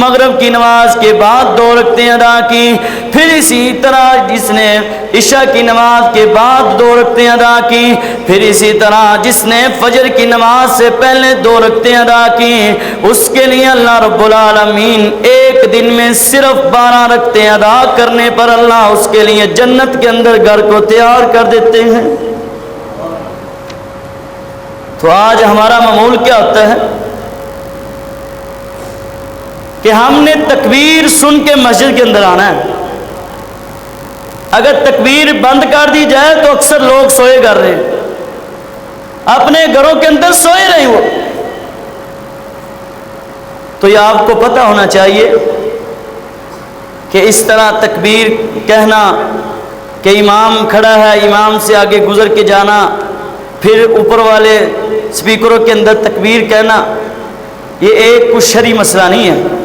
مغرب کی نماز کے بعد 2 رکعتیں ادا کی، پھر اسی طرح جس نے عشاء کی نماز کے بعد 2 رکعتیں ادا کی، پھر اسی طرح جس نے فجر کی نماز سے پہلے 2 رکعتیں ادا کی، اس کے لیے اللہ رب العالمین ایک دن میں صرف 12 رکعتیں ادا کرنے پر اللہ اس کے لیے جنت کے اندر گھر کو تیار کر دیتے ہیں۔ تو آج ہمارا معمول کیا ہوتا ہے کہ ہم نے تکبیر سن کے مسجد کے اندر آنا ہے، اگر تکبیر بند کر دی جائے تو اکثر لوگ سوئے کر رہے ہیں، اپنے گھروں کے اندر سوئے رہے وہ۔ تو یہ آپ کو پتہ ہونا چاہیے کہ اس طرح تکبیر کہنا کہ امام کھڑا ہے، امام سے آگے گزر کے جانا، پھر اوپر والے سپیکروں کے اندر تکبیر کہنا، یہ ایک کچھ شرعی مسئلہ نہیں ہے۔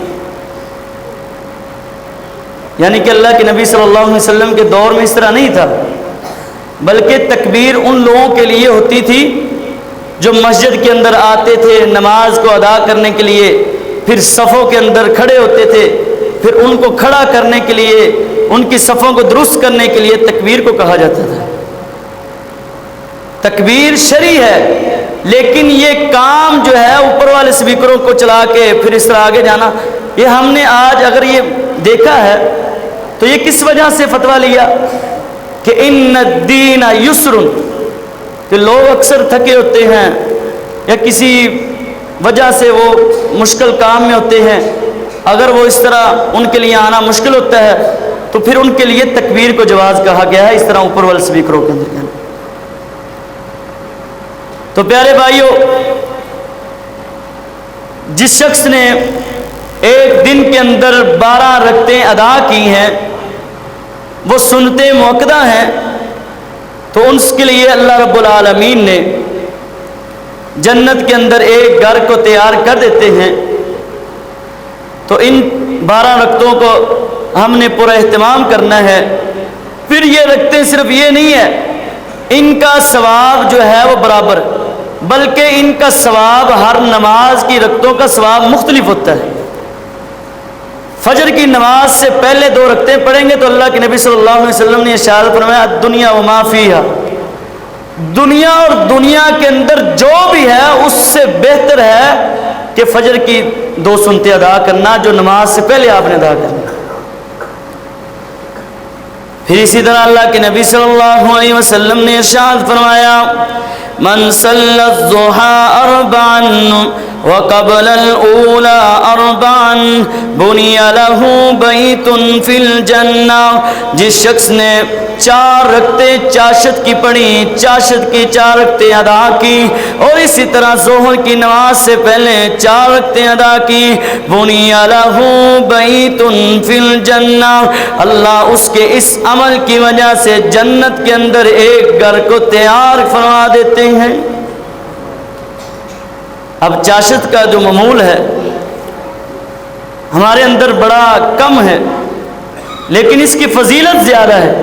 یعنی کہ اللہ کے نبی صلی اللہ علیہ وسلم کے دور میں اس طرح نہیں تھا، بلکہ تکبیر ان لوگوں کے لیے ہوتی تھی جو مسجد کے اندر آتے تھے نماز کو ادا کرنے کے لیے، پھر صفوں کے اندر کھڑے ہوتے تھے، پھر ان کو کھڑا کرنے کے لیے، ان کی صفوں کو درست کرنے کے لیے تکبیر کو کہا جاتا تھا۔ تکبیر شرعی ہے، لیکن یہ کام جو ہے اوپر والے سپیکروں کو چلا کے پھر اس طرح آگے جانا، یہ ہم نے آج اگر یہ دیکھا ہے تو یہ کس وجہ سے فتویٰ لیا کہ ان الدین یسر، کہ لوگ اکثر تھکے ہوتے ہیں یا کسی وجہ سے وہ مشکل کام میں ہوتے ہیں، اگر وہ اس طرح ان کے لیے آنا مشکل ہوتا ہے تو پھر ان کے لیے تکبیر کو جواز کہا گیا ہے، اس طرح اوپر والے سپیکروں کے اندر کہنا۔ تو پیارے بھائیوں، جس شخص نے ایک دن کے اندر 12 رکعتیں ادا کی ہیں، وہ سنت مؤکدہ ہیں، تو اس کے لیے اللہ رب العالمین نے جنت کے اندر ایک گھر کو تیار کر دیتے ہیں۔ تو ان 12 رکعتوں کو ہم نے پورا اہتمام کرنا ہے۔ پھر یہ رکعتیں صرف یہ نہیں ہے ان کا ثواب جو ہے وہ برابر، بلکہ ان کا ثواب ہر نماز کی رکعتوں کا ثواب مختلف ہوتا ہے۔ فجر کی نماز سے پہلے 2 رکعتیں پڑھیں گے تو اللہ کے نبی صلی اللہ علیہ وسلم نے ارشاد فرمایا الدنیا وما فیہا، دنیا اور دنیا کے اندر جو بھی ہے اس سے بہتر ہے کہ فجر کی 2 سنتیں ادا کرنا جو نماز سے پہلے آپ نے ادا کرنا۔ پھر اسی طرح اللہ کے نبی صلی اللہ علیہ وسلم نے ارشاد فرمایا من صلی الضحى 4 وقبل الأولى 4 بني له بيت في الجنة، جس شخص نے 4 رکعتیں چاشت کی پڑھی، چاشت کی 4 رکعتیں ادا کی، اور اسی طرح ظہر کی نماز سے پہلے 4 رکعتیں ادا کی، بني له بيت في الجنة، اللہ اس کے اس عمل کی وجہ سے جنت کے اندر ایک گھر کو تیار فرما دیتے ہیں۔ اب چاشت کا جو معمول ہے ہمارے اندر بڑا کم ہے، لیکن اس کی فضیلت زیادہ ہے۔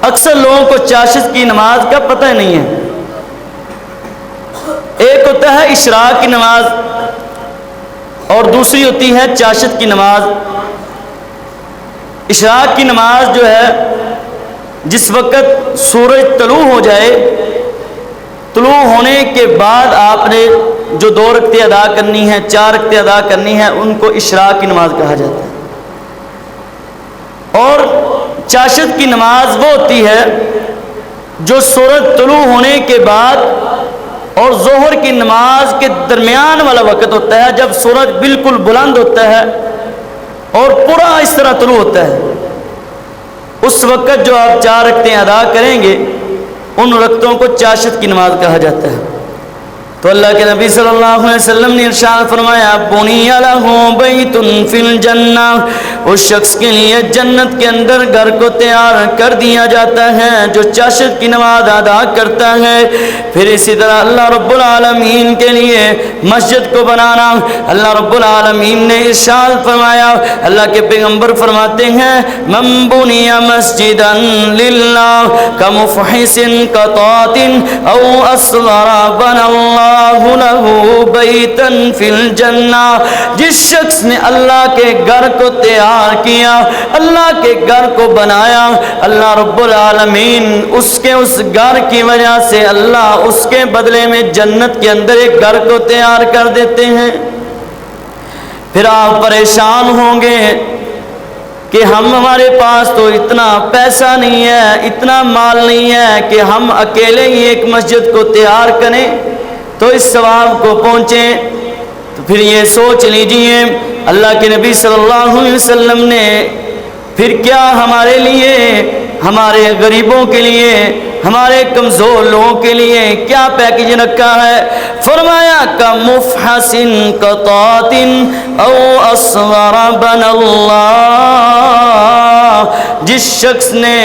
اکثر لوگوں کو چاشت کی نماز کا پتہ ہی نہیں ہے۔ ایک ہوتا ہے اشراق کی نماز اور دوسری ہوتی ہے چاشت کی نماز۔ اشراق کی نماز جو ہے جس وقت سورج طلوع ہو جائے، طلوع ہونے کے بعد آپ نے جو 2 رکعتیں ادا کرنی ہیں، 4 رکعتیں ادا کرنی ہیں، ان کو اشراق کی نماز کہا جاتا ہے۔ اور چاشت کی نماز وہ ہوتی ہے جو سورج طلوع ہونے کے بعد اور ظہر کی نماز کے درمیان والا وقت ہوتا ہے، جب سورج بالکل بلند ہوتا ہے اور پورا اس طرح طلوع ہوتا ہے، اس وقت جو آپ 4 رکعتیں ادا کریں گے ان رکعتوں کو چاشت کی نماز کہا جاتا ہے۔ تو اللہ کے نبی صلی اللہ علیہ وسلم نے ارشاد فرمایا بنی لہ بیت فی الجنہ، اس شخص کے لیے جنت کے اندر گھر کو تیار کر دیا جاتا ہے جو چاشت کی نماز ادا کرتا ہے۔ پھر اسی طرح اللہ رب العالمین کے لیے مسجد کو بنانا، اللہ رب العالمین نے ارشاد فرمایا، اللہ کے پیغمبر فرماتے ہیں من بنی مسجدا للہ کمفحص قطاط او اصغر بنى اللہ لہ بیتا فی الجنہ، جس شخص نے اللہ کے گھر کو تیار کیا، اللہ کے گھر کو بنایا، اللہ رب العالمین اس گھر کی وجہ سے اللہ اس کے بدلے میں جنت کے اندر ایک گھر کو تیار کر دیتے ہیں۔ پھر آپ پریشان ہوں گے کہ ہمارے پاس تو اتنا پیسہ نہیں ہے، اتنا مال نہیں ہے کہ ہم اکیلے ہی ایک مسجد کو تیار کریں تو اس ثواب کو پہنچیں۔ تو پھر یہ سوچ لیجئے اللہ کے نبی صلی اللہ علیہ وسلم نے پھر کیا ہمارے لیے، ہمارے غریبوں کے لیے، ہمارے کمزور لوگوں کے لیے کیا پیکیج رکھا ہے؟ فرمایا کمفحص قطاط او اصغر بنى اللہ، جس شخص نے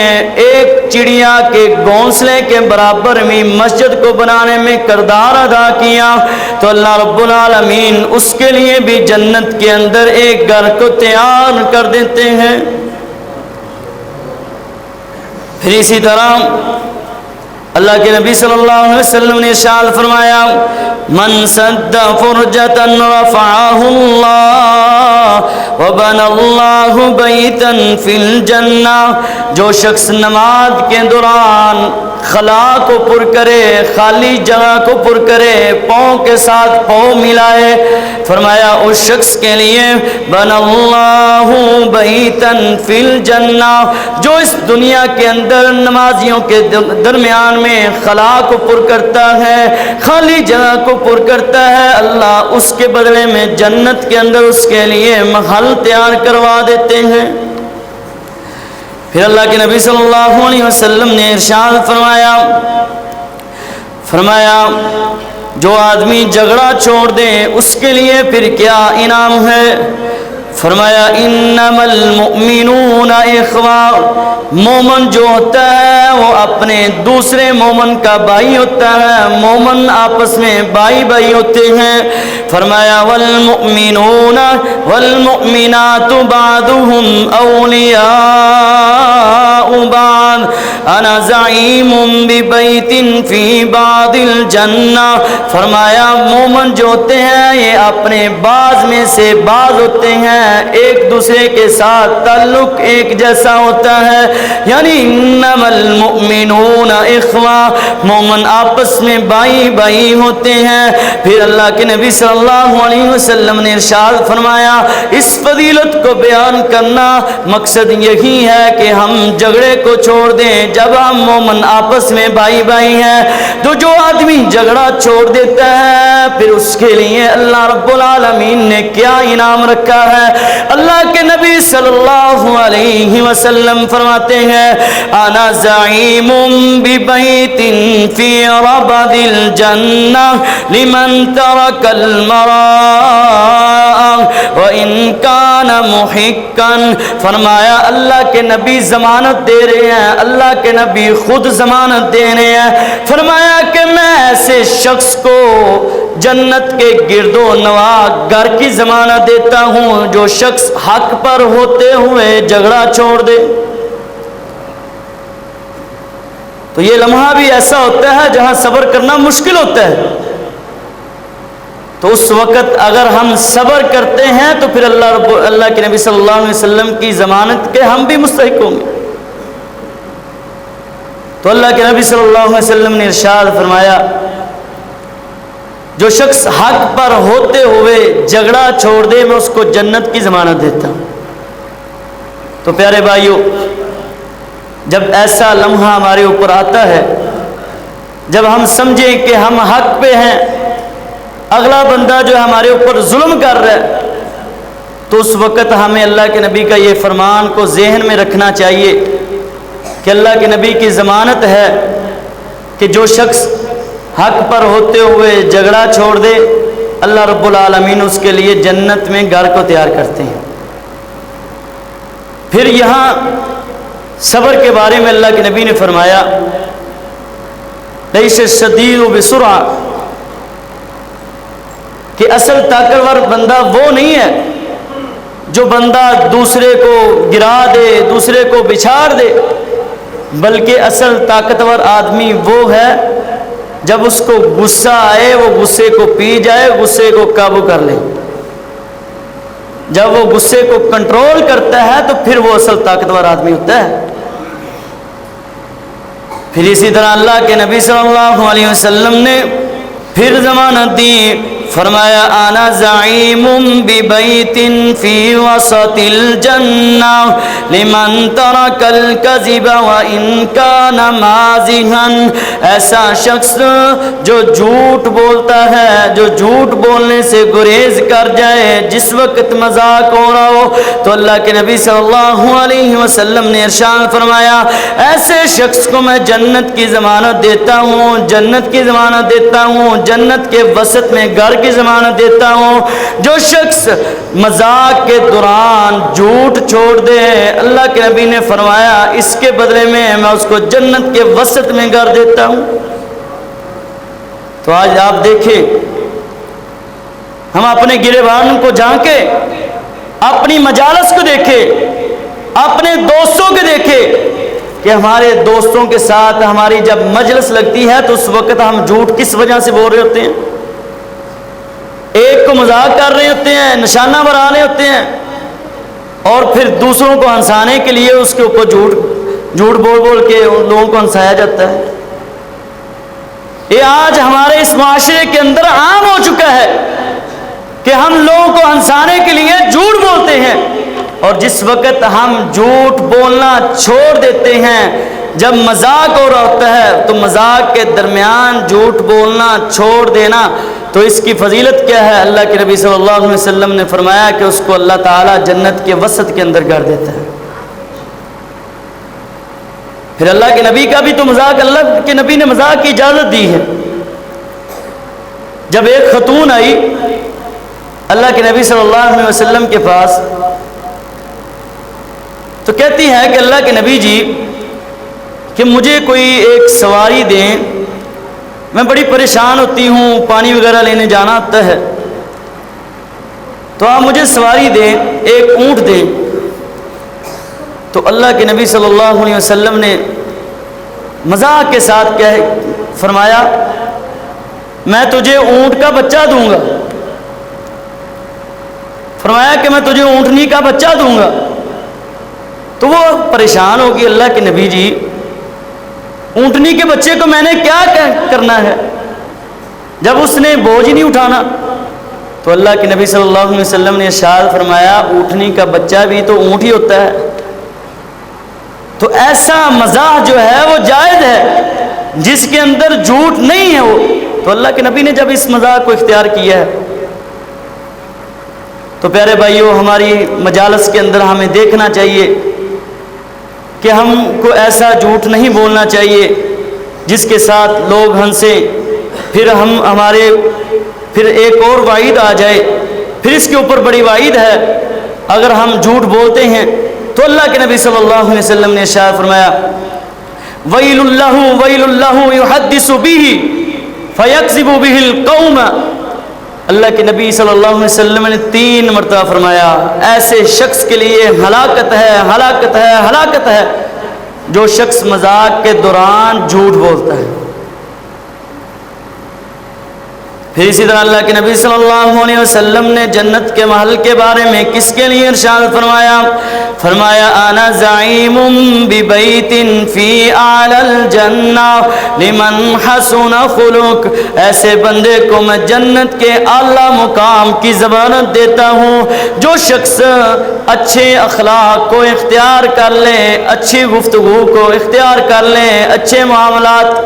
ایک چڑیا کے گھونسلے کے برابر میں مسجد کو بنانے میں کردار ادا کیا تو اللہ رب العالمین اس کے لیے بھی جنت کے اندر ایک گھر کو تیار کر دیتے ہیں۔ پھر اسی طرح اللہ کے نبی صلی اللہ علیہ وسلم نے ارشاد فرمایا من سد فرجة رفعه اللہ وبنى اللہ بیتا فی الجنہ، جو شخص نماز کے دوران خلا کو پر کرے، خالی جگہ کو پر کرے، پاؤں کے ساتھ پاؤں ملائے، فرمایا اس شخص کے لیے بنى اللہ بیتا فی الجنہ، جو اس دنیا کے اندر نمازیوں کے درمیان میں خلا کو پر کرتا ہے، خالی جگہ کو پر کرتا ہے، اللہ اس کے بدلے میں جنت کے اندر اس کے لیے محل تیار کروا دیتے ہیں۔ پھر اللہ کے نبی صلی اللہ علیہ وسلم نے ارشاد فرمایا جو آدمی جھگڑا چھوڑ دے اس کے لیے پھر کیا انعام ہے؟ فرمایا انما المؤمنون اخوہ، مومن جو ہوتا ہے وہ اپنے دوسرے مومن کا بھائی ہوتا ہے، مومن آپس میں بھائی بھائی ہوتے ہیں۔ فرمایا والمؤمنون والمؤمنات بعضهم اولیاء بعض انا زعیم ببیت فی بعض الجنہ، فرمایا مومن جو ہوتے ہیں یہ اپنے بعض میں سے بعض ہوتے ہیں، ایک دوسرے کے ساتھ تعلق ایک جیسا ہوتا ہے، یعنی انما المؤمنون اخوہ، مومن آپس میں بھائی بھائی ہوتے ہیں۔ پھر اللہ کے نبی صلی اللہ علیہ وسلم نے ارشاد فرمایا اس فضیلت کو بیان کرنا مقصد یہی ہے کہ ہم جھگڑے کو چھوڑ دیں۔ جب ہم مومن آپس میں بھائی بھائی ہیں تو جو آدمی جھگڑا چھوڑ دیتا ہے پھر اس کے لیے اللہ رب العالمین نے کیا انعام رکھا ہے؟ اللہ کے نبی صلی اللہ علیہ وسلم فرماتے ہیں انا زعیم ببیت فی ربد الجنہ لمن ترک المراء وان کان محقا، فرمایا اللہ کے نبی ضمانت دے رہے ہیں، اللہ کے نبی خود ضمانت دے رہے ہیں، فرمایا کہ میں ایسے شخص کو جنت کے گرد و نواح گھر کی ضمانت دیتا ہوں جو شخص حق پر ہوتے ہوئے جھگڑا چھوڑ دے۔ تو یہ لمحہ بھی ایسا ہوتا ہے جہاں صبر کرنا مشکل ہوتا ہے، تو اس وقت اگر ہم صبر کرتے ہیں تو پھر اللہ کے نبی صلی اللہ علیہ وسلم کی ضمانت کے ہم بھی مستحق ہوں گے۔ تو اللہ کے نبی صلی اللہ علیہ وسلم نے ارشاد فرمایا جو شخص حق پر ہوتے ہوئے جھگڑا چھوڑ دے میں اس کو جنت کی ضمانت دیتا ہوں۔ تو پیارے بھائیو، جب ایسا لمحہ ہمارے اوپر آتا ہے، جب ہم سمجھیں کہ ہم حق پہ ہیں، اگلا بندہ جو ہمارے اوپر ظلم کر رہا ہے، تو اس وقت ہمیں اللہ کے نبی کا یہ فرمان کو ذہن میں رکھنا چاہیے کہ اللہ کے نبی کی ضمانت ہے کہ جو شخص حق پر ہوتے ہوئے جھگڑا چھوڑ دے، اللہ رب العالمین اس کے لیے جنت میں گھر کو تیار کرتے ہیں۔ پھر یہاں صبر کے بارے میں اللہ کے نبی نے فرمایا لیس الشدید بسرعہ، کہ اصل طاقتور بندہ وہ نہیں ہے جو بندہ دوسرے کو گرا دے، دوسرے کو بچھاڑ دے، بلکہ اصل طاقتور آدمی وہ ہے جب اس کو غصہ آئے وہ غصے کو پی جائے، غصے کو قابو کر لے۔ جب وہ غصے کو کنٹرول کرتا ہے تو پھر وہ اصل طاقتور آدمی ہوتا ہے۔ پھر اسی طرح اللہ کے نبی صلی اللہ علیہ وسلم نے پھر ضمانت دی، فرمایا انا زعیم ببیت فی وسط الجنہ لمن ترک الکذب وان کان مازحا، ایسا شخص جو جھوٹ بولتا ہے، جو جھوٹ بولنے سے گریز کر جائے جس وقت مذاق ہو رہا ہو، تو اللہ کے نبی صلی اللہ علیہ وسلم نے ارشاد فرمایا ایسے شخص کو میں جنت کی ضمانت دیتا ہوں، جنت کی ضمانت دیتا ہوں، جنت کے وسط میں گھر کی ضمانت دیتا ہوں۔ جو شخص مذاق کے دوران جھوٹ چھوڑ دے، اللہ کے نبی نے فرمایا اس کے بدلے میں میں اس کو جنت کے وسط میں گھر دیتا ہوں۔ تو آج آپ دیکھیں، ہم اپنے گریبان کو جھانکے، اپنی مجالس کو دیکھیں، اپنے دوستوں کو دیکھیں کہ ہمارے دوستوں کے ساتھ ہماری جب مجلس لگتی ہے تو اس وقت ہم جھوٹ کس وجہ سے بول رہے ہوتے ہیں؟ ایک کو مذاق کر رہے ہوتے ہیں، نشانہ بنا رہے ہوتے ہیں، اور پھر دوسروں کو ہنسانے کے لیے اس کے اوپر جھوٹ بول بول کے ان لوگوں کو ہنسایا جاتا ہے۔ یہ آج ہمارے اس معاشرے کے اندر عام ہو چکا ہے کہ ہم لوگوں کو ہنسانے کے لیے جھوٹ بولتے ہیں، اور جس وقت ہم جھوٹ بولنا چھوڑ دیتے ہیں، جب مذاق ہو رہا ہوتا ہے تو مذاق کے درمیان جھوٹ بولنا چھوڑ دینا، تو اس کی فضیلت کیا ہے؟ اللہ کے نبی صلی اللہ علیہ وسلم نے فرمایا کہ اس کو اللہ تعالیٰ جنت کے وسط کے اندر گھر دیتا ہے۔ پھر اللہ کے نبی کا بھی تو مذاق، اللہ کے نبی نے مذاق کی اجازت دی ہے۔ جب ایک خاتون آئی اللہ کے نبی صلی اللہ علیہ وسلم کے پاس تو کہتی ہے کہ اللہ کے نبی جی کہ مجھے کوئی ایک سواری دیں، میں بڑی پریشان ہوتی ہوں، پانی وغیرہ لینے جانا ہوتا ہے، تو آپ مجھے سواری دیں، ایک اونٹ دیں۔ تو اللہ کے نبی صلی اللہ علیہ وسلم نے مذاق کے ساتھ فرمایا میں تجھے اونٹ کا بچہ دوں گا، فرمایا کہ میں تجھے اونٹنی کا بچہ دوں گا۔ تو وہ پریشان ہوگی، اللہ کے نبی جی اونٹنی کے بچے کو میں نے کیا کرنا ہے جب اس نے بوجھ نہیں اٹھانا؟ تو اللہ کے نبی صلی اللہ علیہ وسلم نے ارشاد فرمایا اونٹنی کا بچہ بھی تو اونٹ ہی ہوتا ہے۔ تو ایسا مزاح جو ہے وہ جائز ہے جس کے اندر جھوٹ نہیں ہے وہ، تو اللہ کے نبی نے جب اس مزاح کو اختیار کیا ہے تو پیارے بھائیوں ہماری مجالس کے اندر ہمیں دیکھنا چاہیے کہ ہم کو ایسا جھوٹ نہیں بولنا چاہیے جس کے ساتھ لوگ ہنسیں، پھر ایک اور وعید آ جائے، پھر اس کے اوپر بڑی وعید ہے اگر ہم جھوٹ بولتے ہیں۔ تو اللہ کے نبی صلی اللہ علیہ وسلم نے ارشاد فرمایا ویل اللہ یحدث به فیکذب به القوم، اللہ کے نبی صلی اللہ علیہ وسلم نے 3 مرتبہ فرمایا ایسے شخص کے لیے ہلاکت ہے، ہلاکت ہے، ہلاکت ہے جو شخص مذاق کے دوران جھوٹ بولتا ہے۔ پھر اسی طرح اللہ کے نبی صلی اللہ علیہ وسلم نے جنت کے محل کے بارے میں کس کے لیے ارشاد فرمایا انا زعیم ببیت فی اعلی الجنہ لمن حسن خلق، ایسے بندے کو میں جنت کے اعلیٰ مقام کی ضمانت دیتا ہوں جو شخص اچھے اخلاق کو اختیار کر لیں، اچھی گفتگو کو اختیار کر لیں، اچھے معاملات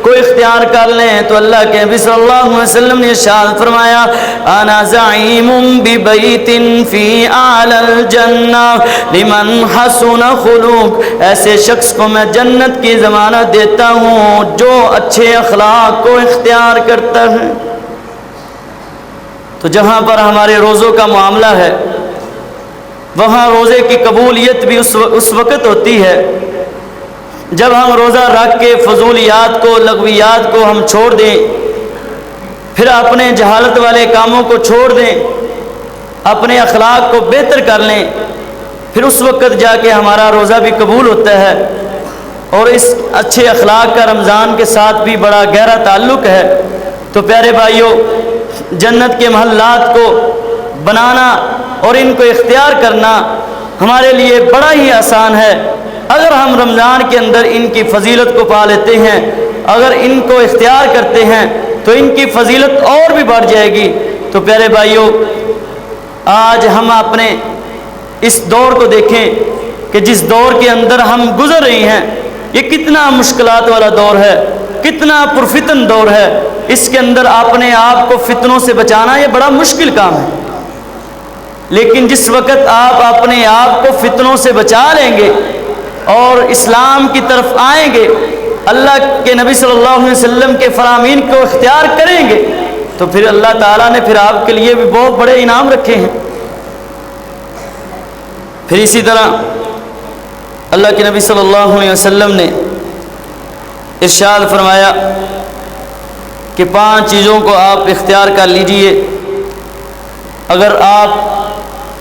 کو اختیار کر لیں، تو اللہ کے نبی صلی اللہ علیہ وسلم نے ارشاد فرمایا انا زعیم ببیت فی اعلی الجنہ لمن حسن خلق، ایسے شخص کو میں جنت کی ضمانت دیتا ہوں جو اچھے اخلاق کو اختیار کرتا ہے۔ تو جہاں پر ہمارے روزوں کا معاملہ ہے وہاں روزے کی قبولیت بھی اس وقت ہوتی ہے جب ہم روزہ رکھ کے فضولیات کو، لغویات کو ہم چھوڑ دیں، پھر اپنے جہالت والے کاموں کو چھوڑ دیں، اپنے اخلاق کو بہتر کر لیں، پھر اس وقت جا کے ہمارا روزہ بھی قبول ہوتا ہے۔ اور اس اچھے اخلاق کا رمضان کے ساتھ بھی بڑا گہرا تعلق ہے۔ تو پیارے بھائیوں، جنت کے محلات کو بنانا اور ان کو اختیار کرنا ہمارے لیے بڑا ہی آسان ہے اگر ہم رمضان کے اندر ان کی فضیلت کو پا لیتے ہیں، اگر ان کو اختیار کرتے ہیں تو ان کی فضیلت اور بھی بڑھ جائے گی۔ تو پیارے بھائیوں، آج ہم اپنے اس دور کو دیکھیں کہ جس دور کے اندر ہم گزر رہے ہیں، یہ کتنا مشکلات والا دور ہے، کتنا پرفتن دور ہے۔ اس کے اندر اپنے آپ کو فتنوں سے بچانا یہ بڑا مشکل کام ہے، لیکن جس وقت آپ اپنے آپ کو فتنوں سے بچا لیں گے اور اسلام کی طرف آئیں گے، اللہ کے نبی صلی اللہ علیہ وسلم کے فرامین کو اختیار کریں گے، تو پھر اللہ تعالیٰ نے پھر آپ کے لیے بھی بہت بڑے انعام رکھے ہیں۔ پھر اسی طرح اللہ کے نبی صلی اللہ علیہ وسلم نے ارشاد فرمایا کہ 5 چیزوں کو آپ اختیار کر لیجئے اگر آپ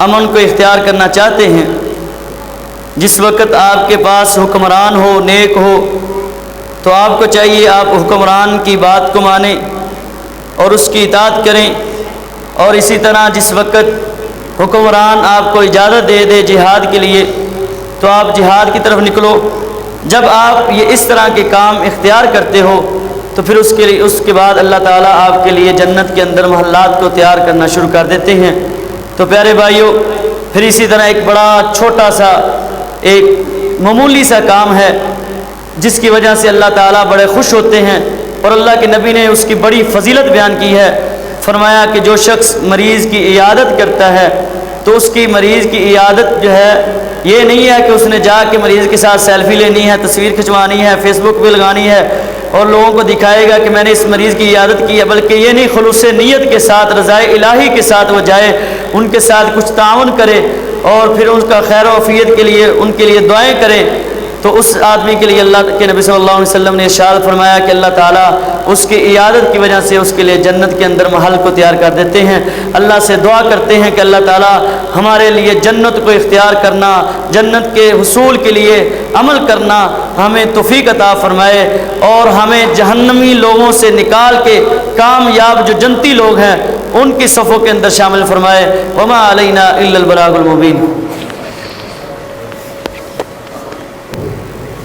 امن کو اختیار کرنا چاہتے ہیں۔ جس وقت آپ کے پاس حکمران ہو، نیک ہو، تو آپ کو چاہیے آپ حکمران کی بات کو مانیں اور اس کی اطاعت کریں۔ اور اسی طرح جس وقت حکمران آپ کو اجازت دے دے جہاد کے لیے تو آپ جہاد کی طرف نکلو۔ جب آپ یہ اس طرح کے کام اختیار کرتے ہو تو پھر اس کے بعد اللہ تعالیٰ آپ کے لیے جنت کے اندر محلات کو تیار کرنا شروع کر دیتے ہیں۔ تو پیارے بھائیوں، پھر اسی طرح ایک بڑا چھوٹا سا ایک معمولی سا کام ہے جس کی وجہ سے اللہ تعالیٰ بڑے خوش ہوتے ہیں اور اللہ کے نبی نے اس کی بڑی فضیلت بیان کی ہے۔ فرمایا کہ جو شخص مریض کی عیادت کرتا ہے تو اس کی مریض کی عیادت جو ہے یہ نہیں ہے کہ اس نے جا کے مریض کے ساتھ سیلفی لینی ہے، تصویر کھنچوانی ہے، فیس بک پہ لگانی ہے اور لوگوں کو دکھائے گا کہ میں نے اس مریض کی عیادت کی ہے، بلکہ یہ نہیں، خلوص نیت کے ساتھ، رضائے الہی کے ساتھ وہ جائے، ان کے ساتھ کچھ تعاون کرے اور پھر ان کا خیر و عافیت کے لیے ان کے لیے دعائیں کریں۔ تو اس آدمی کے لیے اللہ کے نبی صلی اللہ علیہ وسلم نے ارشاد فرمایا کہ اللہ تعالیٰ اس کی عیادت کی وجہ سے اس کے لیے جنت کے اندر محل کو تیار کر دیتے ہیں۔ اللہ سے دعا کرتے ہیں کہ اللہ تعالیٰ ہمارے لیے جنت کو اختیار کرنا، جنت کے حصول کے لیے عمل کرنا ہمیں توفیق عطا فرمائے اور ہمیں جہنمی لوگوں سے نکال کے کامیاب جو جنتی لوگ ہیں ان کی صفوں کے اندر شامل فرمائے۔ وما علینا الا البلاغ المبین۔